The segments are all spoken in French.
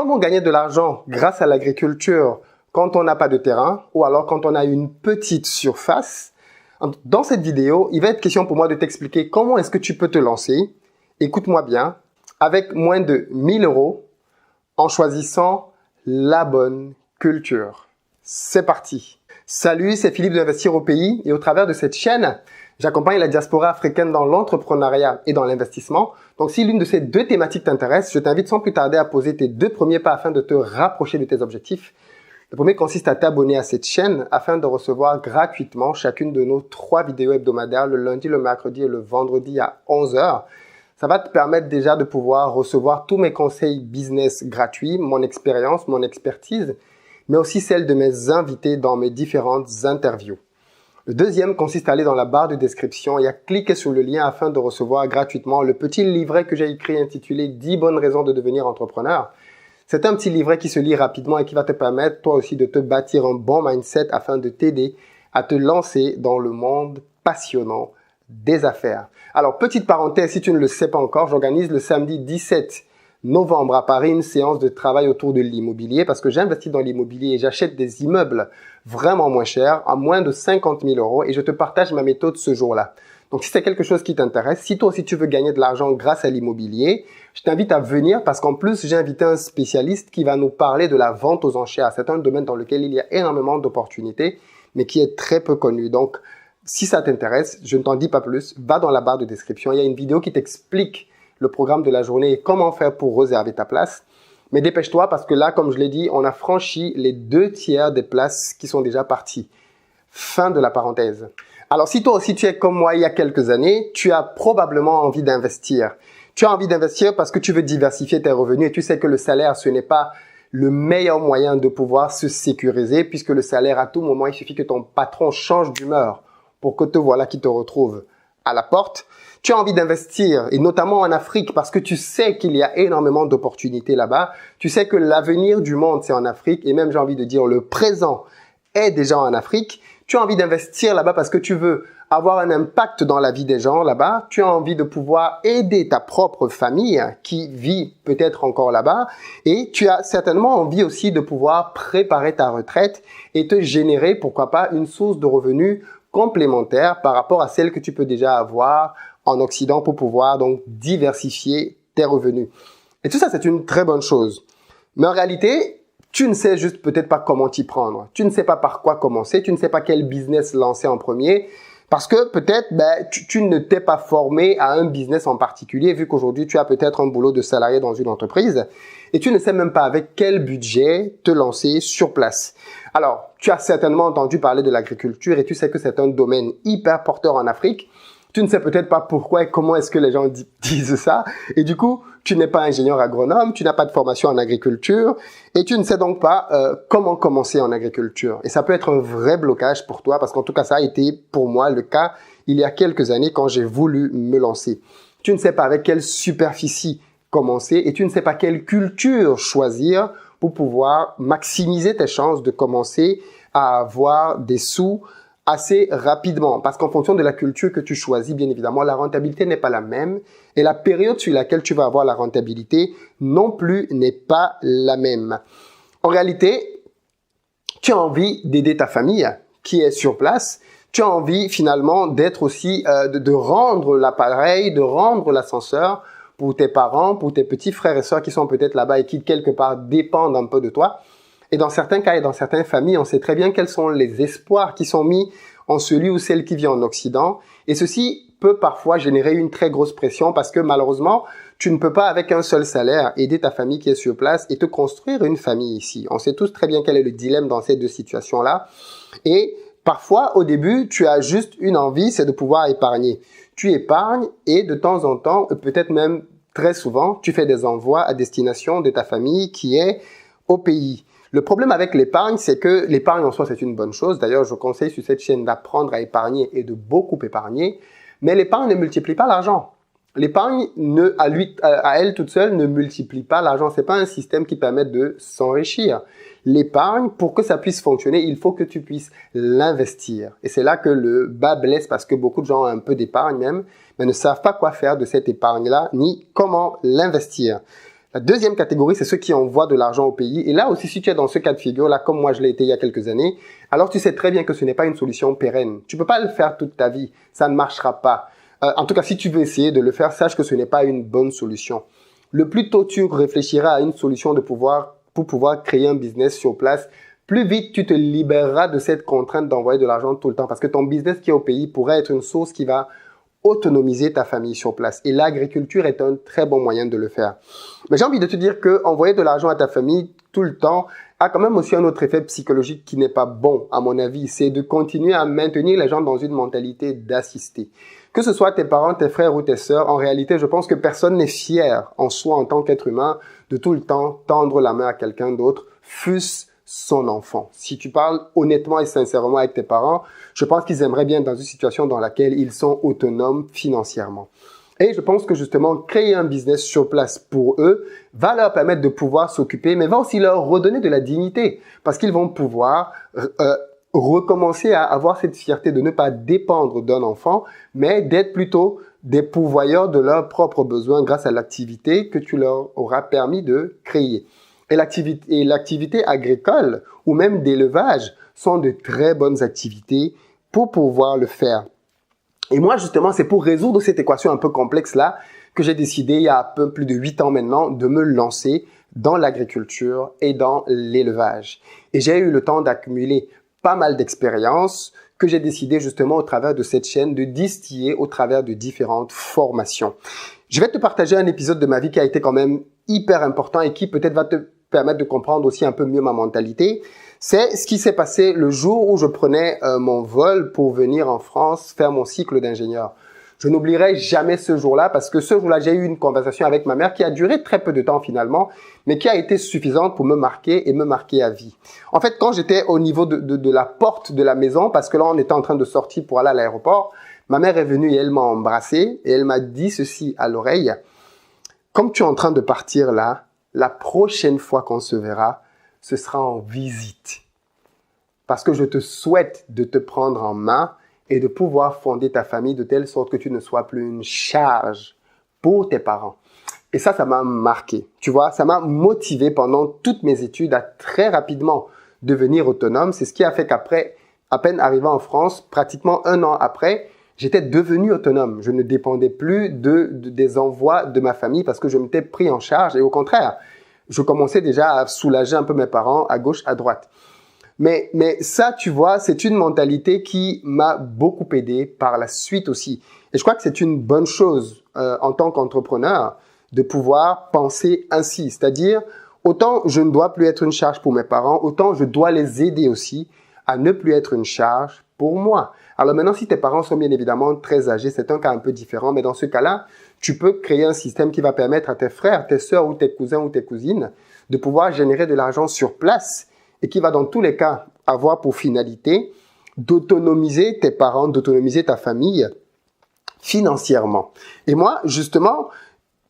Comment gagner de l'argent grâce à l'agriculture quand on n'a pas de terrain ou alors quand on a une petite surface? Dans cette vidéo, il va être question pour moi de t'expliquer comment est-ce que tu peux te lancer, écoute-moi bien, avec moins de 1000 euros en choisissant la bonne culture. C'est parti! Salut, c'est Philippe d'Investir au pays et au travers de cette chaîne, j'accompagne la diaspora africaine dans l'entrepreneuriat et dans l'investissement. Donc, si l'une de ces deux thématiques t'intéresse, je t'invite sans plus tarder à poser tes deux premiers pas afin de te rapprocher de tes objectifs. Le premier consiste à t'abonner à cette chaîne afin de recevoir gratuitement chacune de nos 3 vidéos hebdomadaires le lundi, le mercredi et le vendredi à 11 h. Ça va te permettre déjà de pouvoir recevoir tous mes conseils business gratuits, mon expérience, mon expertise, mais aussi celle de mes invités dans mes différentes interviews. Le deuxième consiste à aller dans la barre de description et à cliquer sur le lien afin de recevoir gratuitement le petit livret que j'ai écrit intitulé 10 bonnes raisons de devenir entrepreneur. C'est un petit livret qui se lit rapidement et qui va te permettre toi aussi de te bâtir un bon mindset afin de t'aider à te lancer dans le monde passionnant des affaires. Alors, petite parenthèse, si tu ne le sais pas encore, j'organise le samedi 17 novembre à Paris une séance de travail autour de l'immobilier parce que j'investis dans l'immobilier et j'achète des immeubles vraiment moins chers, à moins de 50 000 euros et je te partage ma méthode ce jour-là. Donc, si c'est quelque chose qui t'intéresse, si toi aussi tu veux gagner de l'argent grâce à l'immobilier, je t'invite à venir parce qu'en plus, j'ai invité un spécialiste qui va nous parler de la vente aux enchères. C'est un domaine dans lequel il y a énormément d'opportunités, mais qui est très peu connu. Donc, si ça t'intéresse, je ne t'en dis pas plus, va dans la barre de description. Il y a une vidéo qui t'explique le programme de la journée et comment faire pour réserver ta place. Mais dépêche-toi parce que là, comme je l'ai dit, on a franchi les 2/3 des places qui sont déjà parties. Fin de la parenthèse. Alors, si toi aussi tu es comme moi il y a quelques années, tu as probablement envie d'investir. Tu as envie d'investir parce que tu veux diversifier tes revenus et tu sais que le salaire, ce n'est pas le meilleur moyen de pouvoir se sécuriser puisque le salaire, à tout moment, il suffit que ton patron change d'humeur pour que te voilà qui te retrouve à la porte. Tu as envie d'investir, et notamment en Afrique, parce que tu sais qu'il y a énormément d'opportunités là-bas. Tu sais que l'avenir du monde, c'est en Afrique, et même j'ai envie de dire le présent est déjà en Afrique. Tu as envie d'investir là-bas parce que tu veux avoir un impact dans la vie des gens là-bas. Tu as envie de pouvoir aider ta propre famille qui vit peut-être encore là-bas. Et tu as certainement envie aussi de pouvoir préparer ta retraite et te générer, pourquoi pas, une source de revenus complémentaire par rapport à celle que tu peux déjà avoir en Occident pour pouvoir donc diversifier tes revenus. Et tout ça, c'est une très bonne chose. Mais en réalité, tu ne sais juste peut-être pas comment t'y prendre. Tu ne sais pas par quoi commencer. Tu ne sais pas quel business lancer en premier. Parce que peut-être tu ne t'es pas formé à un business en particulier vu qu'aujourd'hui, tu as peut-être un boulot de salarié dans une entreprise et tu ne sais même pas avec quel budget te lancer sur place. Alors, tu as certainement entendu parler de l'agriculture et tu sais que c'est un domaine hyper porteur en Afrique. Tu ne sais peut-être pas pourquoi et comment est-ce que les gens disent ça. Et du coup, tu n'es pas ingénieur agronome, tu n'as pas de formation en agriculture et tu ne sais donc pas comment commencer en agriculture. Et ça peut être un vrai blocage pour toi parce qu'en tout cas, ça a été pour moi le cas il y a quelques années quand j'ai voulu me lancer. Tu ne sais pas avec quelle superficie commencer et tu ne sais pas quelle culture choisir pour pouvoir maximiser tes chances de commencer à avoir des sous assez rapidement. Parce qu'en fonction de la culture que tu choisis, bien évidemment, la rentabilité n'est pas la même et la période sur laquelle tu vas avoir la rentabilité non plus n'est pas la même. En réalité, tu as envie d'aider ta famille qui est sur place. Tu as envie finalement d'être aussi, de rendre l'appareil, de rendre l'ascenseur pour tes parents, pour tes petits frères et sœurs qui sont peut-être là-bas et qui quelque part dépendent un peu de toi. Et dans certains cas et dans certaines familles, on sait très bien quels sont les espoirs qui sont mis en celui ou celle qui vit en Occident. Et ceci peut parfois générer une très grosse pression parce que malheureusement, tu ne peux pas avec un seul salaire aider ta famille qui est sur place et te construire une famille ici. On sait tous très bien quel est le dilemme dans ces deux situations-là. Et parfois, au début, tu as juste une envie, c'est de pouvoir épargner. Tu épargnes et de temps en temps, peut-être même très souvent, tu fais des envois à destination de ta famille qui est au pays. Le problème avec l'épargne, c'est que l'épargne en soi, c'est une bonne chose. D'ailleurs, je conseille sur cette chaîne d'apprendre à épargner et de beaucoup épargner. Mais l'épargne ne multiplie pas l'argent. L'épargne, à elle toute seule, ne multiplie pas l'argent. C'est pas un système qui permet de s'enrichir. L'épargne, pour que ça puisse fonctionner, il faut que tu puisses l'investir. Et c'est là que le bas blesse parce que beaucoup de gens ont un peu d'épargne même, mais ne savent pas quoi faire de cette épargne-là, ni comment l'investir. La deuxième catégorie, c'est ceux qui envoient de l'argent au pays. Et là aussi, si tu es dans ce cas de figure-là, comme moi je l'ai été il y a quelques années, alors tu sais très bien que ce n'est pas une solution pérenne. Tu peux pas le faire toute ta vie. Ça ne marchera pas. En tout cas, si tu veux essayer de le faire, sache que ce n'est pas une bonne solution. Le plus tôt tu réfléchiras à une solution pour pouvoir créer un business sur place, plus vite tu te libéreras de cette contrainte d'envoyer de l'argent tout le temps. Parce que ton business qui est au pays pourrait être une source qui va autonomiser ta famille sur place. Et l'agriculture est un très bon moyen de le faire. Mais j'ai envie de te dire que envoyer de l'argent à ta famille tout le temps a quand même aussi un autre effet psychologique qui n'est pas bon, à mon avis. C'est de continuer à maintenir les gens dans une mentalité d'assister. Que ce soit tes parents, tes frères ou tes sœurs, en réalité, je pense que personne n'est fier en soi en tant qu'être humain de tout le temps tendre la main à quelqu'un d'autre, fût-ce son enfant. Si tu parles honnêtement et sincèrement avec tes parents, je pense qu'ils aimeraient bien dans une situation dans laquelle ils sont autonomes financièrement. Et je pense que justement, créer un business sur place pour eux va leur permettre de pouvoir s'occuper, mais va aussi leur redonner de la dignité parce qu'ils vont pouvoir recommencer à avoir cette fierté de ne pas dépendre d'un enfant, mais d'être plutôt des pourvoyeurs de leurs propres besoins grâce à l'activité que tu leur auras permis de créer. Et l'activité agricole ou même d'élevage sont de très bonnes activités pour pouvoir le faire. Et moi, justement, c'est pour résoudre cette équation un peu complexe-là que j'ai décidé, il y a un peu plus de 8 ans maintenant, de me lancer dans l'agriculture et dans l'élevage. Et j'ai eu le temps d'accumuler pas mal d'expériences que j'ai décidé justement au travers de cette chaîne de distiller au travers de différentes formations. Je vais te partager un épisode de ma vie qui a été quand même hyper important et qui peut-être va te permettre de comprendre aussi un peu mieux ma mentalité. C'est ce qui s'est passé le jour où je prenais mon vol pour venir en France faire mon cycle d'ingénieur. Je n'oublierai jamais ce jour-là parce que ce jour-là, j'ai eu une conversation avec ma mère qui a duré très peu de temps finalement, mais qui a été suffisante pour me marquer et me marquer à vie. En fait, quand j'étais au niveau de la porte de la maison, parce que là, on était en train de sortir pour aller à l'aéroport, ma mère est venue et elle m'a embrassé et elle m'a dit ceci à l'oreille. Comme tu es en train de partir là, la prochaine fois qu'on se verra, ce sera en visite. Parce que je te souhaite de te prendre en main et de pouvoir fonder ta famille de telle sorte que tu ne sois plus une charge pour tes parents. Et ça m'a marqué. Tu vois, ça m'a motivé pendant toutes mes études à très rapidement devenir autonome. C'est ce qui a fait qu'après, à peine arrivé en France, pratiquement 1 an après, j'étais devenu autonome. Je ne dépendais plus des envois de ma famille parce que je m'étais pris en charge. Et au contraire, je commençais déjà à soulager un peu mes parents à gauche, à droite. Mais ça, tu vois, c'est une mentalité qui m'a beaucoup aidé par la suite aussi. Et je crois que c'est une bonne chose en tant qu'entrepreneur de pouvoir penser ainsi. C'est-à-dire, autant je ne dois plus être une charge pour mes parents, autant je dois les aider aussi à ne plus être une charge pour moi. Alors maintenant, si tes parents sont bien évidemment très âgés, c'est un cas un peu différent. Mais dans ce cas-là, tu peux créer un système qui va permettre à tes frères, tes sœurs ou tes cousins ou tes cousines de pouvoir générer de l'argent sur place et qui va dans tous les cas avoir pour finalité d'autonomiser tes parents, d'autonomiser ta famille financièrement. Et moi, justement,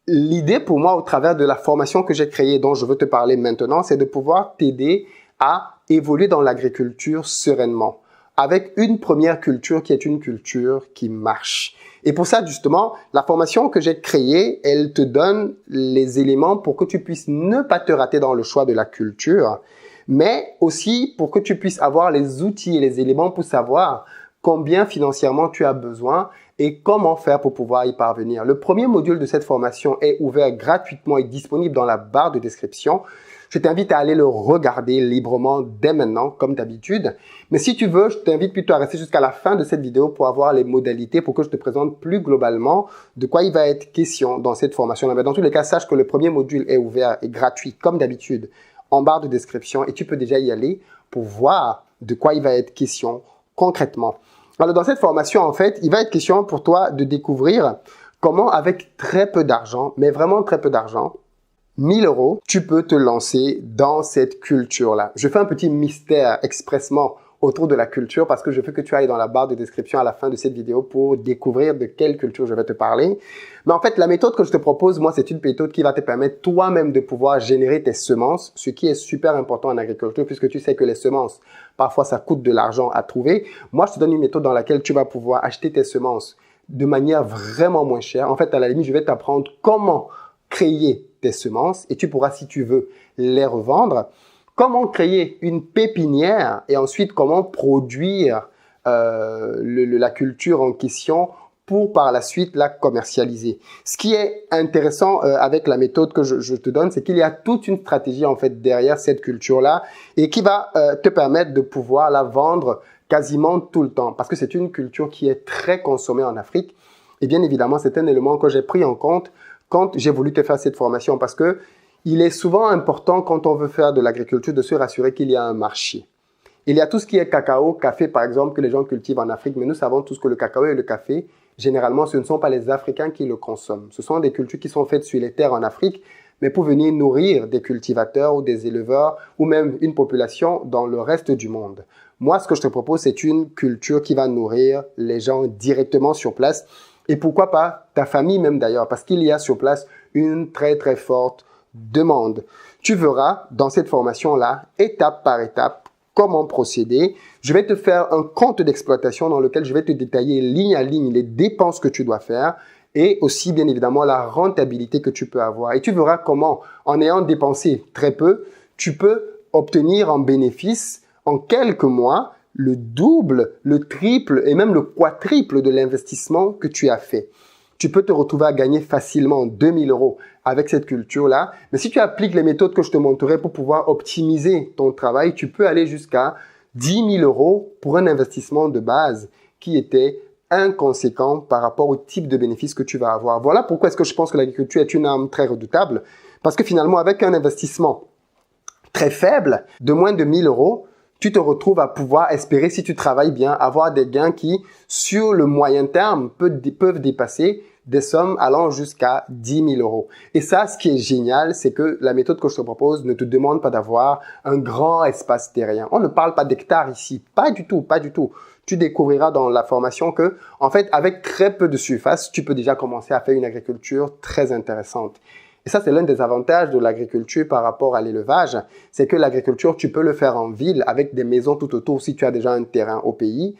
l'idée pour moi au travers de la formation que j'ai créée, dont je veux te parler maintenant, c'est de pouvoir t'aider à évoluer dans l'agriculture sereinement, avec une première culture qui est une culture qui marche. Et pour ça, justement, la formation que j'ai créée, elle te donne les éléments pour que tu puisses ne pas te rater dans le choix de la culture, mais aussi pour que tu puisses avoir les outils et les éléments pour savoir combien financièrement tu as besoin et comment faire pour pouvoir y parvenir. Le premier module de cette formation est ouvert gratuitement et disponible dans la barre de description. Je t'invite à aller le regarder librement dès maintenant, comme d'habitude. Mais si tu veux, je t'invite plutôt à rester jusqu'à la fin de cette vidéo pour avoir les modalités, pour que je te présente plus globalement de quoi il va être question dans cette formation-là. Mais dans tous les cas, sache que le premier module est ouvert et gratuit, comme d'habitude, en barre de description. Et tu peux déjà y aller pour voir de quoi il va être question concrètement. Alors, dans cette formation, en fait, il va être question pour toi de découvrir comment, avec très peu d'argent, mais vraiment très peu d'argent, 1 000 €, tu peux te lancer dans cette culture-là. Je fais un petit mystère expressement autour de la culture parce que je veux que tu ailles dans la barre de description à la fin de cette vidéo pour découvrir de quelle culture je vais te parler. Mais en fait, la méthode que je te propose, moi, c'est une méthode qui va te permettre toi-même de pouvoir générer tes semences, ce qui est super important en agriculture puisque tu sais que les semences, parfois, ça coûte de l'argent à trouver. Moi, je te donne une méthode dans laquelle tu vas pouvoir acheter tes semences de manière vraiment moins chère. En fait, à la limite, je vais t'apprendre comment créer tes semences et tu pourras, si tu veux, les revendre. Comment créer une pépinière et ensuite comment produire la culture en question pour par la suite la commercialiser. Ce qui est intéressant avec la méthode que je te donne, c'est qu'il y a toute une stratégie en fait derrière cette culture-là et qui va te permettre de pouvoir la vendre quasiment tout le temps parce que c'est une culture qui est très consommée en Afrique. Et bien évidemment, c'est un élément que j'ai pris en compte quand j'ai voulu te faire cette formation parce que il est souvent important quand on veut faire de l'agriculture de se rassurer qu'il y a un marché. Il y a tout ce qui est cacao, café par exemple, que les gens cultivent en Afrique, mais nous savons tous que le cacao et le café, généralement, ce ne sont pas les Africains qui le consomment. Ce sont des cultures qui sont faites sur les terres en Afrique, mais pour venir nourrir des cultivateurs ou des éleveurs ou même une population dans le reste du monde. Moi, ce que je te propose, c'est une culture qui va nourrir les gens directement sur place. Et pourquoi pas ta famille même d'ailleurs, parce qu'il y a sur place une très très forte demande. Tu verras dans cette formation-là, étape par étape, comment procéder. Je vais te faire un compte d'exploitation dans lequel je vais te détailler ligne à ligne les dépenses que tu dois faire et aussi bien évidemment la rentabilité que tu peux avoir. Et tu verras comment, en ayant dépensé très peu, tu peux obtenir en bénéfice en quelques mois le double, le triple et même le quadruple de l'investissement que tu as fait. Tu peux te retrouver à gagner facilement 2000 € avec cette culture-là. Mais si tu appliques les méthodes que je te montrerai pour pouvoir optimiser ton travail, tu peux aller jusqu'à 10 000 € pour un investissement de base qui était inconséquent par rapport au type de bénéfice que tu vas avoir. Voilà pourquoi est-ce que je pense que l'agriculture est une arme très redoutable. Parce que finalement, avec un investissement très faible, de moins de 1000 €, tu te retrouves à pouvoir espérer, si tu travailles bien, avoir des gains qui, sur le moyen terme, peuvent dépasser des sommes allant jusqu'à 10 000 €. Et ça, ce qui est génial, c'est que la méthode que je te propose ne te demande pas d'avoir un grand espace terrien. On ne parle pas d'hectares ici. Pas du tout, pas du tout. Tu découvriras dans la formation que, en fait, avec très peu de surface, tu peux déjà commencer à faire une agriculture très intéressante. Et ça, c'est l'un des avantages de l'agriculture par rapport à l'élevage. C'est que l'agriculture, tu peux le faire en ville avec des maisons tout autour si tu as déjà un terrain au pays.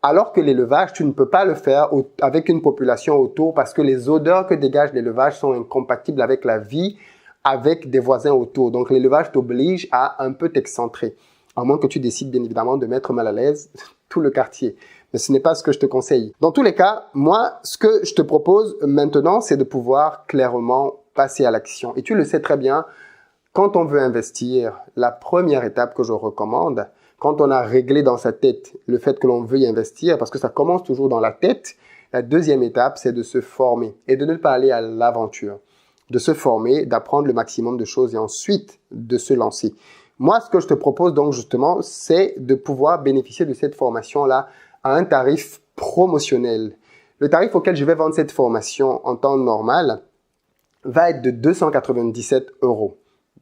Alors que l'élevage, tu ne peux pas le faire avec une population autour parce que les odeurs que dégage l'élevage sont incompatibles avec la vie avec des voisins autour. Donc, l'élevage t'oblige à un peu t'excentrer. À moins que tu décides bien évidemment de mettre mal à l'aise tout le quartier. Mais ce n'est pas ce que je te conseille. Dans tous les cas, moi, ce que je te propose maintenant, c'est de pouvoir clairement passer à l'action. Et tu le sais très bien, quand on veut investir, la première étape que je recommande, quand on a réglé dans sa tête le fait que l'on veut y investir, parce que ça commence toujours dans la tête, la deuxième étape, c'est de se former et de ne pas aller à l'aventure. De se former, d'apprendre le maximum de choses et ensuite de se lancer. Moi, ce que je te propose donc justement, c'est de pouvoir bénéficier de cette formation-là à un tarif promotionnel. Le tarif auquel je vais vendre cette formation en temps normal va être de 297 €.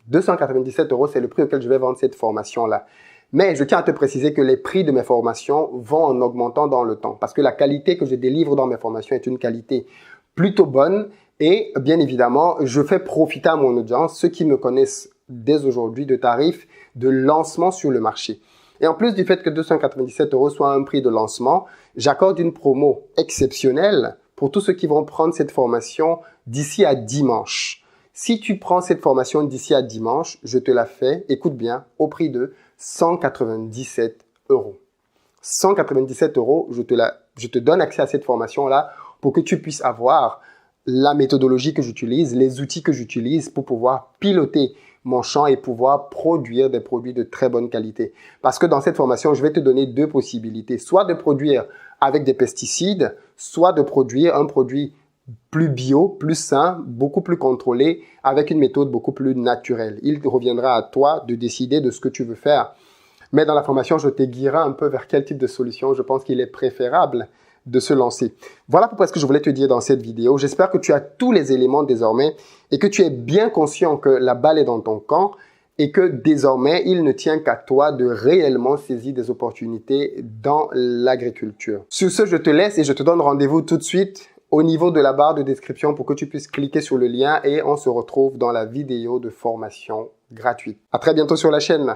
297 €, c'est le prix auquel je vais vendre cette formation-là. Mais je tiens à te préciser que les prix de mes formations vont en augmentant dans le temps parce que la qualité que je délivre dans mes formations est une qualité plutôt bonne et bien évidemment, je fais profiter à mon audience, ceux qui me connaissent dès aujourd'hui, de tarifs de lancement sur le marché. Et en plus du fait que 297 € soit un prix de lancement, j'accorde une promo exceptionnelle pour tous ceux qui vont prendre cette formation d'ici à dimanche. Si tu prends cette formation d'ici à dimanche, je te la fais, écoute bien, au prix de 197 €. 197 €, je te donne accès à cette formation-là pour que tu puisses avoir la méthodologie que j'utilise, les outils que j'utilise pour pouvoir piloter mon champ et pouvoir produire des produits de très bonne qualité. Parce que dans cette formation, je vais te donner deux possibilités. Soit de produire avec des pesticides, soit de produire un produit plus bio, plus sain, beaucoup plus contrôlé, avec une méthode beaucoup plus naturelle. Il reviendra à toi de décider de ce que tu veux faire. Mais dans la formation, je t'aiguillerai un peu vers quel type de solution je pense qu'il est préférable de se lancer. Voilà pourquoi ce que je voulais te dire dans cette vidéo. J'espère que tu as tous les éléments désormais et que tu es bien conscient que la balle est dans ton camp et que désormais, il ne tient qu'à toi de réellement saisir des opportunités dans l'agriculture. Sur ce, je te laisse et je te donne rendez-vous tout de suite au niveau de la barre de description pour que tu puisses cliquer sur le lien et on se retrouve dans la vidéo de formation gratuite. À très bientôt sur la chaîne.